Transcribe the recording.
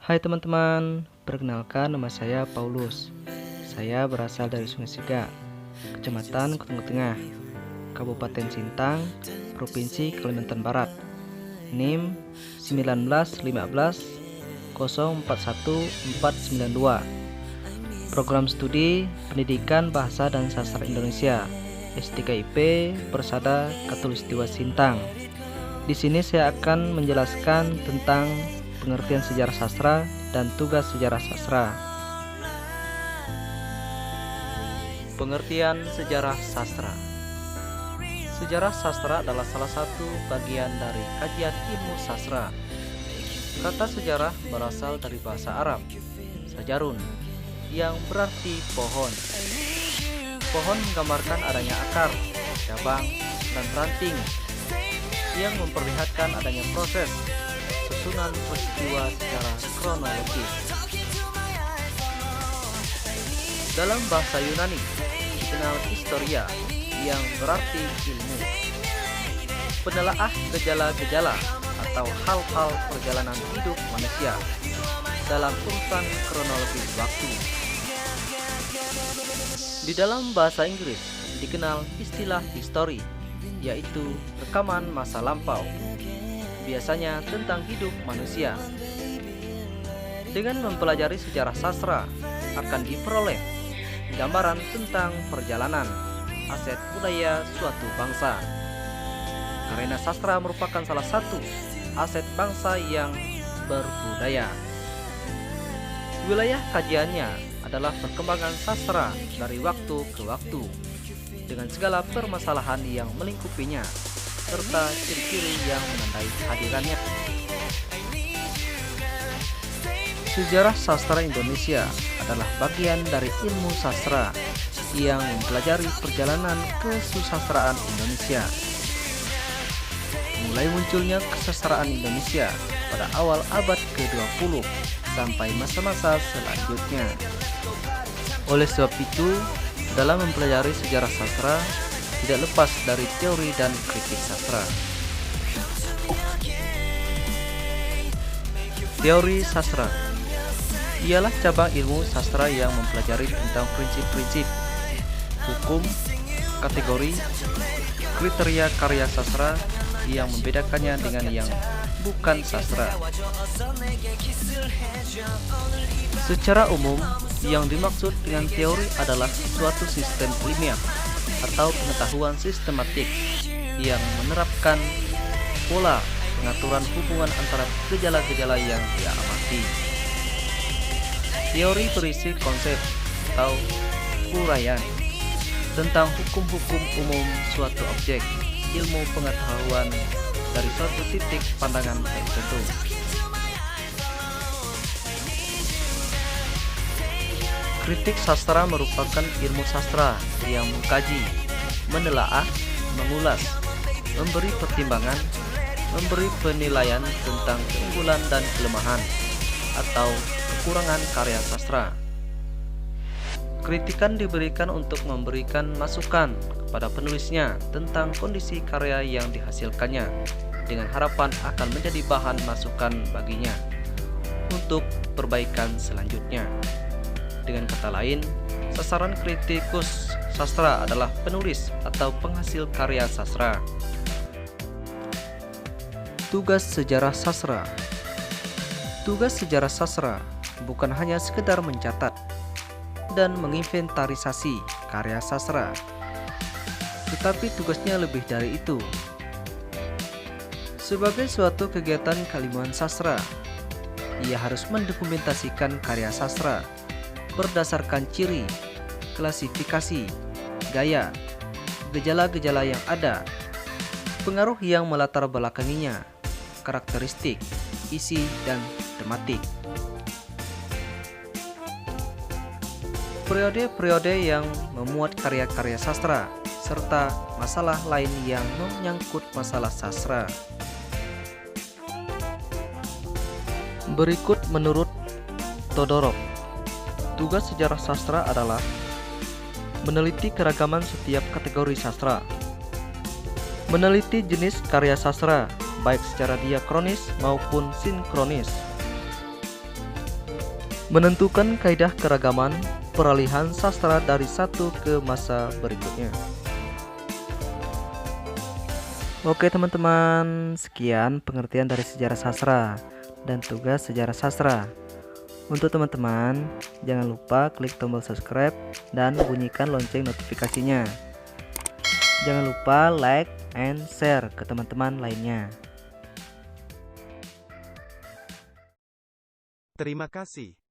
Hai teman-teman, perkenalkan nama saya Paulus. Saya berasal dari Sungai Siga, Kecamatan Kutung Tengah, Kabupaten Sintang, Provinsi Kalimantan Barat. NIM 1915041 Program Studi Pendidikan Bahasa dan Sastra Indonesia S3IP Persada Katulistiwa Sintang. Di sini saya akan menjelaskan tentang pengertian sejarah sastra dan tugas sejarah sastra. Pengertian sejarah sastra. Sejarah sastra adalah salah satu bagian dari kajian ilmu sastra. Kata sejarah berasal dari bahasa Arab, sajarun, yang berarti pohon. Pohon menggambarkan adanya akar, cabang, dan ranting yang memperlihatkan adanya proses susunan peristiwa secara kronologis. Dalam bahasa Yunani dikenal historia yang berarti ilmu. Penelaah gejala-gejala atau hal-hal perjalanan hidup manusia dalam urutan kronologis waktu. Di dalam bahasa Inggris dikenal istilah history, yaitu rekaman masa lampau, biasanya tentang hidup manusia. Dengan mempelajari sejarah sastra akan diperoleh gambaran tentang perjalanan aset budaya suatu bangsa. Karena sastra merupakan salah satu aset bangsa yang berbudaya. Wilayah kajiannya adalah perkembangan sastra dari waktu ke waktu, dengan segala permasalahan yang melingkupinya serta ciri-ciri yang menandai hadirannya. Sejarah sastra Indonesia adalah bagian dari ilmu sastra yang mempelajari perjalanan kesusastraan Indonesia. Mulai munculnya kesusastraan Indonesia pada awal abad ke-20 sampai masa-masa selanjutnya. Oleh sebab itu, dalam mempelajari sejarah sastra tidak lepas dari teori dan kritik sastra. Teori sastra ialah cabang ilmu sastra yang mempelajari tentang prinsip-prinsip, hukum, kategori, kriteria karya sastra yang membedakannya dengan yang bukan sastra. Secara umum, yang dimaksud dengan teori adalah suatu sistem ilmiah atau pengetahuan sistematik yang menerapkan pola pengaturan hubungan antara gejala-gejala yang diamati. Teori berisi konsep atau uraian tentang hukum-hukum umum suatu objek, ilmu pengetahuan dari suatu titik pandangan tertentu. Kritik sastra merupakan ilmu sastra yang mengkaji, menelaah, mengulas, memberi pertimbangan, memberi penilaian tentang keunggulan dan kelemahan atau kekurangan karya sastra. Kritikan diberikan untuk memberikan masukan kepada penulisnya tentang kondisi karya yang dihasilkannya, dengan harapan akan menjadi bahan masukan baginya untuk perbaikan selanjutnya. Dengan kata lain, sasaran kritikus sastra adalah penulis atau penghasil karya sastra. Tugas sejarah sastra. Tugas sejarah sastra bukan hanya sekedar mencatat dan menginventarisasi karya sastra, tetapi tugasnya lebih dari itu. Sebagai suatu kegiatan keilmuan sastra, ia harus mendokumentasikan karya sastra berdasarkan ciri, klasifikasi, gaya, gejala-gejala yang ada, pengaruh yang melatar belakanginya, karakteristik, isi, dan tematik. Periode-periode yang memuat karya-karya sastra, serta masalah lain yang menyangkut masalah sastra. Berikut menurut Todorov, tugas sejarah sastra adalah meneliti keragaman setiap kategori sastra, meneliti jenis karya sastra baik secara diakronis maupun sinkronis, Menentukan kaidah keragaman peralihan sastra dari satu ke masa berikutnya. Oke teman-teman, sekian pengertian dari sejarah sastra dan tugas sejarah sastra. Untuk teman-teman, jangan lupa klik tombol subscribe dan bunyikan lonceng notifikasinya. Jangan lupa like and share ke teman-teman lainnya. Terima kasih.